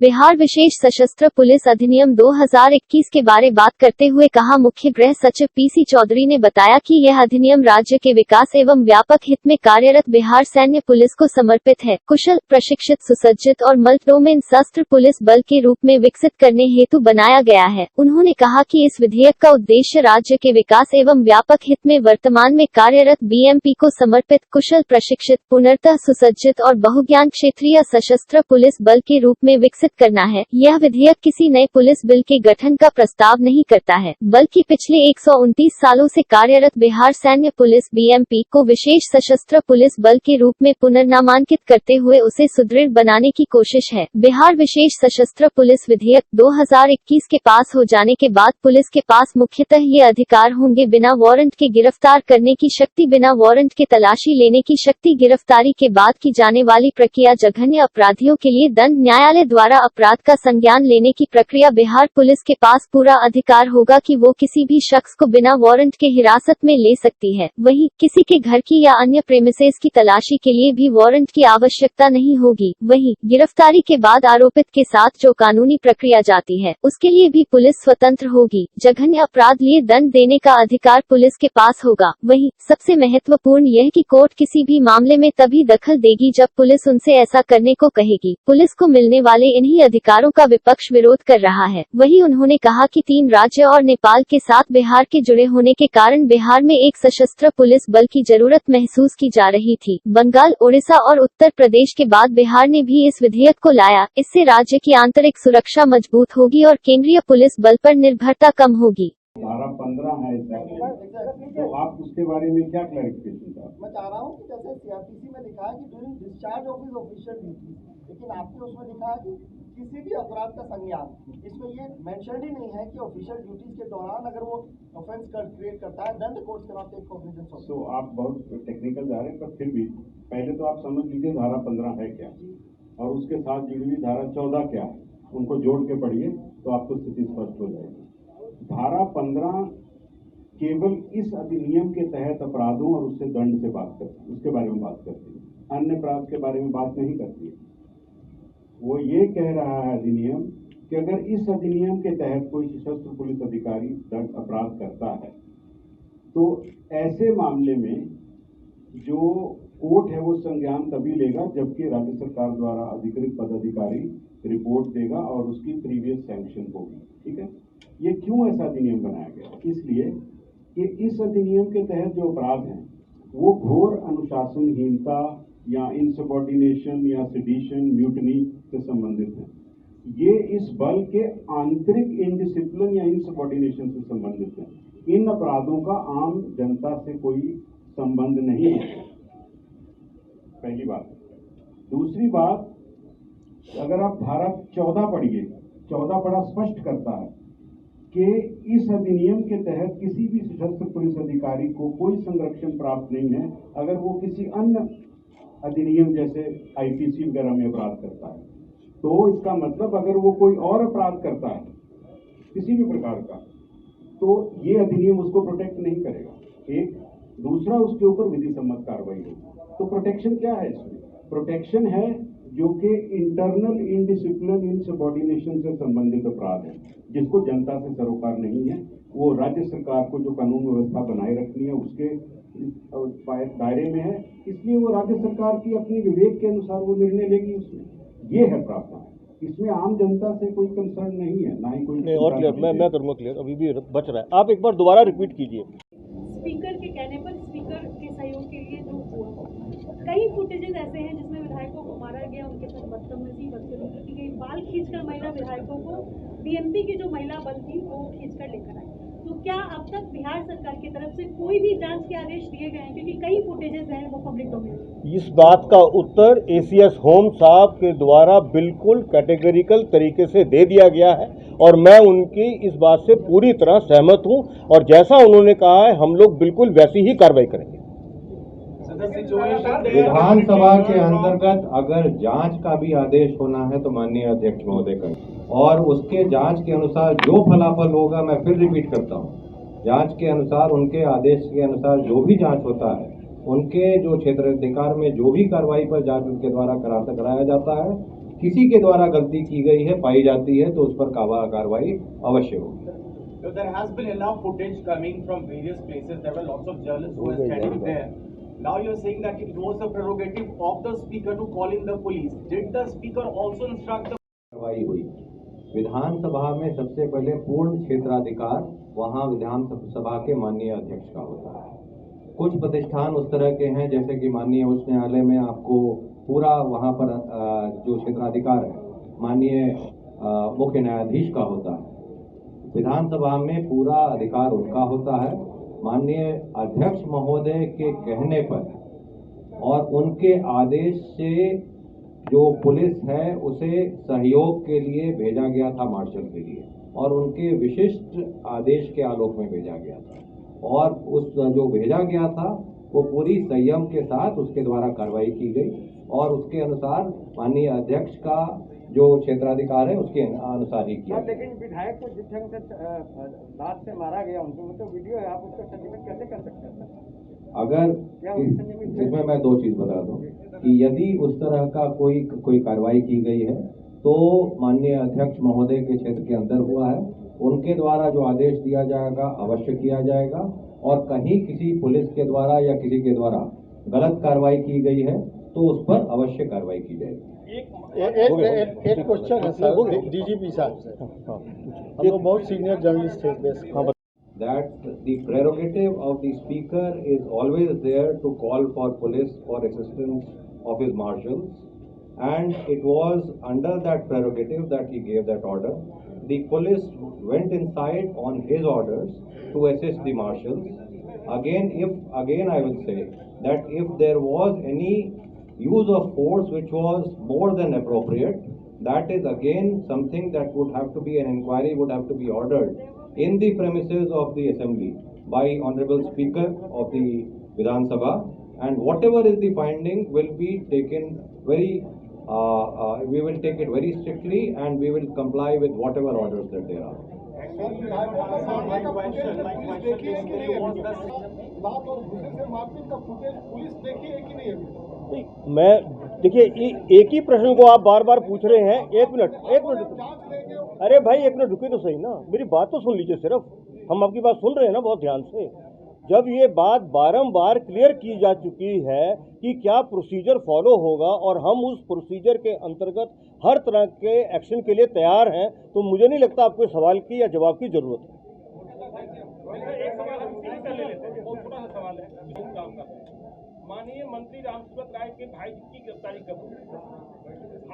बिहार विशेष सशस्त्र पुलिस अधिनियम 2021 के बारे बात करते हुए कहा, मुख्य गृह सचिव पीसी चौधरी ने बताया कि यह अधिनियम राज्य के विकास एवं व्यापक हित में कार्यरत बिहार सैन्य पुलिस को समर्पित है। कुशल, प्रशिक्षित, सुसज्जित और मल्टीडोमेन सशस्त्र पुलिस बल के रूप में विकसित करने हेतु बनाया गया है। उन्होंने कहा कि इस विधेयक का उद्देश्य राज्य के विकास एवं व्यापक हित में वर्तमान में कार्यरत बीएमपी को समर्पित, कुशल, प्रशिक्षित, पूर्णतः सुसज्जित और बहुज्ञान क्षेत्रीय सशस्त्र पुलिस बल के रूप में विकसित करना है। यह विधेयक किसी नए पुलिस बल के गठन का प्रस्ताव नहीं करता है, बल्कि पिछले 129 सालों से कार्यरत बिहार सैन्य पुलिस बीएमपी को विशेष सशस्त्र पुलिस बल के रूप में पुनर्नामांकित करते हुए उसे सुदृढ़ बनाने की कोशिश है। बिहार विशेष सशस्त्र पुलिस विधेयक 2021 के पास हो जाने के बाद पुलिस के पास मुख्यतः ये अधिकार होंगे: बिना वारंट के गिरफ्तार करने की शक्ति, बिना वारंट के तलाशी लेने की शक्ति, गिरफ्तारी के बाद की जाने वाली प्रक्रिया, जघन्य अपराधियों के लिए दंड, न्यायालय द्वारा अपराध का संज्ञान लेने की प्रक्रिया। बिहार पुलिस के पास पूरा अधिकार होगा कि वो किसी भी शख्स को बिना वारंट के हिरासत में ले सकती है। वहीं किसी के घर की या अन्य प्रेमिसेस की तलाशी के लिए भी वारंट की आवश्यकता नहीं होगी। वहीं गिरफ्तारी के बाद आरोपित के साथ जो कानूनी प्रक्रिया जाती है, उसके लिए भी पुलिस स्वतंत्र होगी। जघन्य अपराध लिए दंड देने का अधिकार पुलिस के पास होगा। वहीं सबसे महत्वपूर्ण यह कि कोर्ट किसी भी मामले में तभी दखल देगी जब पुलिस उनसे ऐसा करने को कहेगी। पुलिस को मिलने वाले इन्हीं अधिकारों का विपक्ष विरोध कर रहा है। वहीं उन्होंने कहा कि 3 राज्य और नेपाल के साथ बिहार के जुड़े होने के कारण बिहार में एक सशस्त्र पुलिस बल की जरूरत महसूस की जा रही थी। बंगाल, ओडिशा और उत्तर प्रदेश के बाद बिहार ने भी इस विधेयक को लाया। इससे राज्य की आंतरिक सुरक्षा मजबूत होगी और केंद्रीय पुलिस बल पर निर्भरता कम होगी। धारा 15 है तो आप उसके बारे में क्या क्लैरिफिकेशन था? मैं चाह रहा हूँ कि जैसे सीआरपीसी में लिखा है कि during discharge of his official duty, लेकिन आपके उसमें लिखा है कि किसी भी अपराध का संज्ञान। इसमें ये मेंशन ही नहीं है कि ऑफिशियल ड्यूटीज के दौरान अगर वो ऑफेंस क्रिएट करता है, then the court can not take cognizance of. तो आप बहुत टेक्निकल जा रहे हैं, पर फिर भी पहले तो आप समझ लीजिए धारा 15 है क्या और उसके साथ जुड़ी हुई धारा 14 क्या है, उनको जोड़ के पढ़िए तो आपको स्थिति स्पष्ट हो जाएगी। धारा 15 केवल इस अधिनियम के तहत अपराधों और उससे दंड से बात करती है, उसके बारे में बात करती है, अन्य अपराध के बारे में बात नहीं करती है। वो ये कह रहा है अधिनियम कि अगर इस अधिनियम के तहत कोई सशस्त्र पुलिस अधिकारी दंड अपराध करता है तो ऐसे मामले में जो कोर्ट है वो संज्ञान तभी लेगा जबकि राज्य सरकार द्वारा अधिकृत पदाधिकारी रिपोर्ट देगा और उसकी प्रीवियस सैंक्शन होगी। ठीक है, ये क्यों ऐसा अधिनियम बनाया गया? इसलिए कि इस अधिनियम के तहत जो अपराध हैं वो घोर अनुशासनहीनता या इनसबॉर्डिनेशन या सेडिशन, म्यूटनी से संबंधित हैं। ये इस बल के आंतरिक इनडिसिप्लिन या इनसबॉर्डिनेशन से संबंधित हैं। इन अपराधों का आम जनता से कोई संबंध नहीं है, पहली बात। दूसरी बात, अगर आप धारा 14 पढ़िए, 14 बड़ा स्पष्ट करता है कि इस अधिनियम के तहत किसी भी सशस्त्र पुलिस अधिकारी को कोई संरक्षण प्राप्त नहीं है अगर वो किसी अन्य अधिनियम जैसे आईपीसी वगैरह में अपराध करता है। तो इसका मतलब अगर वो कोई और अपराध करता है किसी भी प्रकार का, तो ये अधिनियम उसको प्रोटेक्ट नहीं करेगा। एक दूसरा, उसके ऊपर विधि सम्मत कार्रवाई होगी। तो प्रोटेक्शन क्या है इसमें? प्रोटेक्शन है जो कि इंटरनल इनडिसिप्लिन, इनसबॉर्डिनेशन से संबंधित अपराध है, जिसको जनता से सरोकार नहीं है। वो राज्य सरकार को जो कानून व्यवस्था बनाए रखनी है उसके दायरे में है, इसलिए वो राज्य सरकार की अपनी विवेक के अनुसार वो निर्णय लेगी। उसमें ये है प्रावधान, इसमें आम जनता से कोई कंसर्न नहीं है, ना ही कोई नहीं। और क्लियर मैं करूँगा क्लियर, अभी भी बच रहा है। आप एक बार दोबारा रिपीट कीजिए। स्पीकर के कहने पर स्पीकर के सहयोग के लिए जो हुआ, कई फुटेजेस ऐसे हैं जिसमें विधायकों को मारा गया, उनके साथ बदतमीजी बदसलूकी की गई, बाल खींचकर महिला विधायकों को बीएमपी की जो महिला बल थी वो खींचकर लेकर आई। तो क्या अब तक बिहार सरकार की तरफ से कोई भी जांच के आदेश दिए गए हैं? क्योंकि कई फुटेजेस हैं वो पब्लिक डोमेन। इस बात का उत्तर एसीएस होम साहब के द्वारा बिल्कुल कैटेगरिकल तरीके से दे दिया गया है और मैं उनकी इस बात से पूरी तरह सहमत हूं और जैसा उन्होंने कहा है हम लोग बिल्कुल वैसी ही कार्रवाई करेंगे। विधानसभा के अंतर्गत अगर जांच का भी आदेश होना है तो माननीय अध्यक्ष महोदय करें और उसके जांच के अनुसार जो फलाफल होगा, मैं फिर रिपीट करता हूं, जांच के अनुसार, उनके आदेश के अनुसार जो भी जांच होता है, उनके जो क्षेत्राधिकार में जो भी कार्रवाई पर जांच उनके द्वारा कराया जाता है, किसी के द्वारा गलती की गई है, पाई जाती है, तो उस पर कार्रवाई अवश्य होगी। So there has been enough footage coming from various places. There were lots of journalists who were standing there. Now you're saying that it was a prerogative of the speaker to call in the police. Did the speaker also instruct the कार्रवाई हुई। विधानसभा में सबसे पहले पूर्ण क्षेत्राधिकार वहां विधानसभा के माननीय अध्यक्ष का होता है। कुछ प्रतिष्ठान उस तरह के हैं जैसे कि माननीय उच्च न्यायालय में आपको पूरा वहां पर जो क्षेत्राधिकार है माननीय मुख्य न्यायाधीश का होता है। विधानसभा में पूरा अधिकार उनका होता है। माननीय अध्यक्ष महोदय के कहने पर और उनके आदेश से जो पुलिस है उसे सहयोग के लिए भेजा गया था मार्शल के लिए, और उनके विशिष्ट आदेश के आलोक में भेजा गया था, और उस जो भेजा गया था वो पूरी संयम के साथ उसके द्वारा कार्रवाई की गई, और उसके अनुसार माननीय अध्यक्ष का जो क्षेत्राधिकार है उसके अनुसार ही किया। लेकिन विधायक को जिस ढंग से लात से मारा गया उनको तो वीडियो है, आप उसको संयमित कैसे कर सकते हैं? अगर इसमें मैं दो चीज बता दूं कि यदि उस तरह का कोई कार्रवाई की गई है तो माननीय अध्यक्ष महोदय के क्षेत्र के अंदर हुआ है, उनके द्वारा जो आदेश दिया जाएगा अवश्य किया जाएगा, और कहीं किसी पुलिस के द्वारा या किसी के द्वारा गलत कार्रवाई की गई है तो उस पर अवश्य कार्रवाई की जाएगी। एक क्वेश्चन है सर डीजीपी साहब से, हम लोग बहुत सीनियर जर्नलिस्ट थे। That the prerogative of the speaker is always there to call for police for assistance of his marshals, and it was under that prerogative that he gave that order. The police went inside on his orders to assist the marshals. Again I will say that if there was any use of force which was more than appropriate, that is again something that would have to be an inquiry, would have to be ordered in the premises of the assembly by Honorable Speaker of the Vidhan Sabha, and whatever is the finding will be taken we will take it very strictly, and we will comply with whatever orders that there are. मैं देखिए एक ही प्रश्न को आप बार बार पूछ रहे हैं। एक मिनट अरे भाई एक मिनट रुकिए तो सही ना, मेरी बात तो सुन लीजिए। सिर्फ हम आपकी बात सुन रहे हैं ना बहुत ध्यान से। जब ये बात बारंबार क्लियर की जा चुकी है कि क्या प्रोसीजर फॉलो होगा और हम उस प्रोसीजर के अंतर्गत हर तरह के एक्शन के लिए तैयार हैं, तो मुझे नहीं लगता आपको सवाल की या जवाब की जरूरत है। माननीय मंत्री रामसूरत राय के भाई की गिरफ्तारी कब हुई?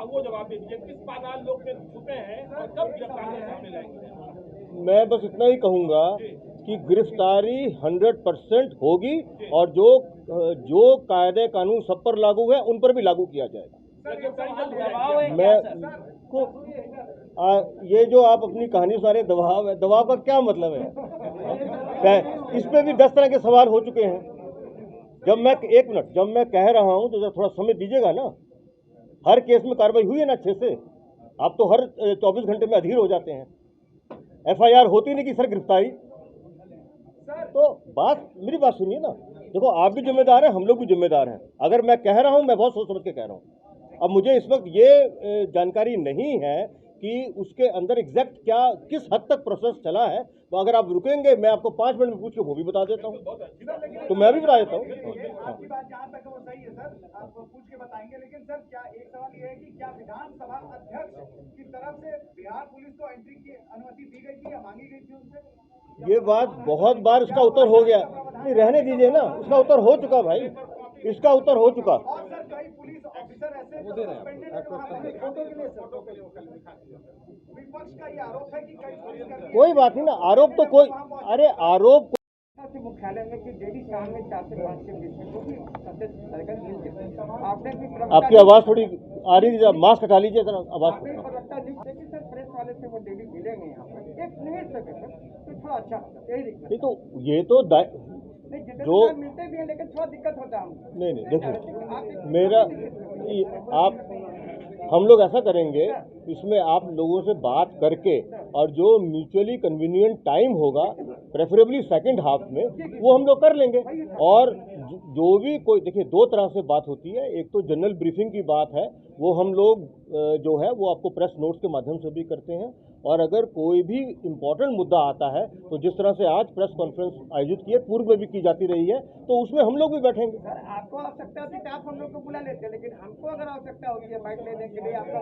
अब वो जवाब दे दीजिए, किस पाताल लोक में छुपे हैं और कब गिरफ्तारी सामने लाएंगे? मैं बस इतना ही कहूँगा कि गिरफ्तारी 100% होगी, और जो कायदे कानून सब पर लागू है उन पर भी लागू किया जाएगा। मैं को ये जो आप अपनी कहानी सारे दबाव है, दबाव का क्या मतलब है? इस पे भी 10 तरह के सवाल हो चुके हैं। जब मैं कह रहा हूं तो थोड़ा समय दीजिएगा ना। हर केस में कार्रवाई हुई है ना अच्छे से? आप तो हर 24 घंटे में अधीर हो जाते हैं। FIR होती नहीं कि सर गिरफ्तारी। तो मेरी बात सुनिए ना। देखो आप भी जिम्मेदार हैं, हम लोग भी जिम्मेदार हैं। अगर मैं कह रहा हूं, मैं बहुत सोच समझ के कह रहा हूं। अब मुझे इस वक्त ये जानकारी नहीं है कि उसके अंदर एग्जैक्ट किस हद तक प्रोसेस चला है। तो अगर आप रुकेंगे, मैं आपको 5 मिनट में पूछ के वो भी बता देता हूँ, तो मैं भी बता देता हूँ। आपकी बात जहाँ तक वो सही है सर, आप पूछ के बताएंगे, लेकिन सर क्या एक सवाल ये है कि क्या विधानसभा अध्यक्ष की तरफ से बिहार पुलिस को एंट्री की अनुमति दी गई थी या मांगी गई थी उनसे? ये बात बहुत बार उसका उत्तर हो गया। नहीं रहने दीजिए ना, उसका उत्तर हो चुका भाई, इसका उत्तर हो चुका। और सर कई पुलिस ऑफिसर ऐसे विपक्ष का ये आरोप है कि कई पुलिस कोई बात नहीं ना, आरोप तो कोई, अरे आरोप मुख्यालय में कि डेली शाम में 4 से 5 के बीच में क्योंकि आपने भी आपकी आवाज थोड़ी आ रही है, मास्क हटा लीजिए जरा आवाज। लेकिन सर प्रेस वाले से वो डेली मिलेंगे यहाँ पर 1 मिनट तक है सर, तो थोड़ा अच्छा यही दिक्कत। नहीं तो ये तो जो मिलते भी हैं लेकिन थोड़ा दिक्कत होता है। नहीं देखिए मेरा आप हम लोग ऐसा करेंगे, इसमें आप लोगों से बात करके और जो म्यूचुअली कन्वीनियंट टाइम होगा, प्रेफरेबली सेकंड हाफ में, वो हम लोग कर लेंगे। और जो भी कोई देखिए, दो तरह से बात होती है। एक तो जनरल ब्रीफिंग की बात है, वो हम लोग जो है वो आपको प्रेस नोट्स के माध्यम से भी करते हैं, और अगर कोई भी इम्पोर्टेंट मुद्दा आता है तो जिस तरह से आज प्रेस कॉन्फ्रेंस आयोजित की है, पूर्व में भी की जाती रही है, तो उसमें हम लोग भी बैठेंगे। सर आपको आवश्यकता होती है आप हम लोग को बुला लेते हैं, लेकिन हमको अगर आवश्यकता होती है माइक लेने के लिए आपका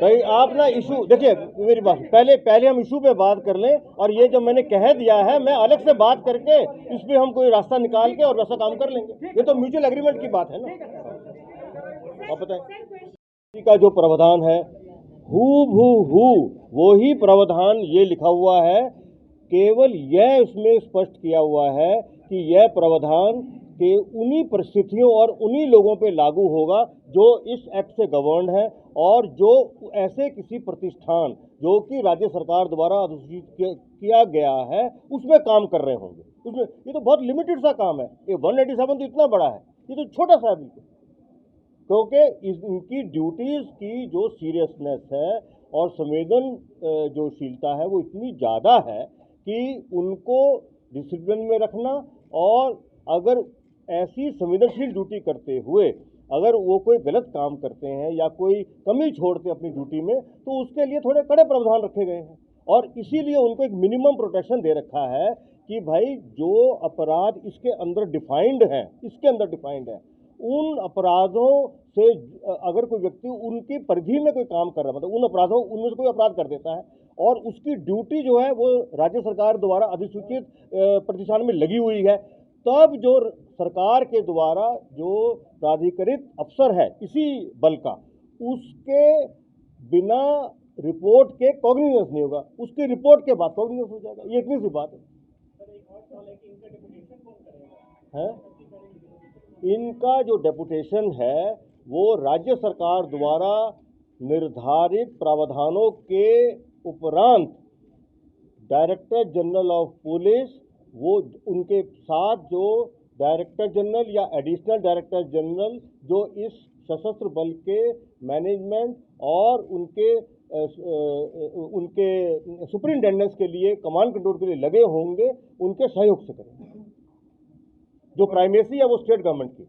भाई आप ना इशू देखिए, मेरी बात पहले हम इशू पे बात कर लें, और ये जब मैंने कह दिया है, मैं अलग से बात करके इस पे हम कोई रास्ता निकाल के और वैसा काम कर लेंगे। ये तो म्यूचुअल एग्रीमेंट की बात है ना। आप बताएं, का जो प्रावधान है वो ही प्रावधान ये लिखा हुआ है, केवल यह उसमें स्पष्ट किया हुआ है कि यह प्रावधान के उन्हीं परिस्थितियों और उन्हीं लोगों पे लागू होगा जो इस एक्ट से गवर्न है, और जो ऐसे किसी प्रतिष्ठान जो कि राज्य सरकार द्वारा अधिसूचित किया गया है उसमें काम कर रहे होंगे। उसमें ये तो बहुत लिमिटेड सा काम है, ये 187 तो इतना बड़ा है, ये तो छोटा सा है बिल्कुल। क्योंकि इनकी ड्यूटीज़ की जो सीरियसनेस है और संवेदनशीलता है वो इतनी ज़्यादा है कि उनको डिसिप्लिन में रखना, और अगर ऐसी संवेदनशील ड्यूटी करते हुए अगर वो कोई गलत काम करते हैं या कोई कमी छोड़ते हैं अपनी ड्यूटी में, तो उसके लिए थोड़े कड़े प्रावधान रखे गए हैं, और इसीलिए उनको एक मिनिमम प्रोटेक्शन दे रखा है कि भाई जो अपराध इसके अंदर डिफाइंड है, उन अपराधों से अगर कोई व्यक्ति उनकी परिधि में कोई काम कर रहा है, मतलब उन अपराधों उनमें से कोई अपराध कर देता है, और उसकी ड्यूटी जो है वो राज्य सरकार द्वारा अधिसूचित प्रतिष्ठान में लगी हुई है, तब जो सरकार के द्वारा जो प्राधिकृत अफसर है इसी बल का, उसके बिना रिपोर्ट के कॉग्निजेंस नहीं होगा, उसकी रिपोर्ट के बाद कॉग्निजेंस हो जाएगा। ये इतनी सी बात है। इनका जो डेपुटेशन है वो राज्य सरकार द्वारा निर्धारित प्रावधानों के उपरांत डायरेक्टर जनरल ऑफ पुलिस, वो उनके साथ जो डायरेक्टर जनरल या एडिशनल डायरेक्टर जनरल जो इस सशस्त्र बल के मैनेजमेंट और उनके सुपरिंटेंडेंस के लिए, कमांड कंट्रोल के लिए लगे होंगे, उनके सहयोग से करेंगे। जो प्राइमेसी है वो स्टेट गवर्नमेंट की।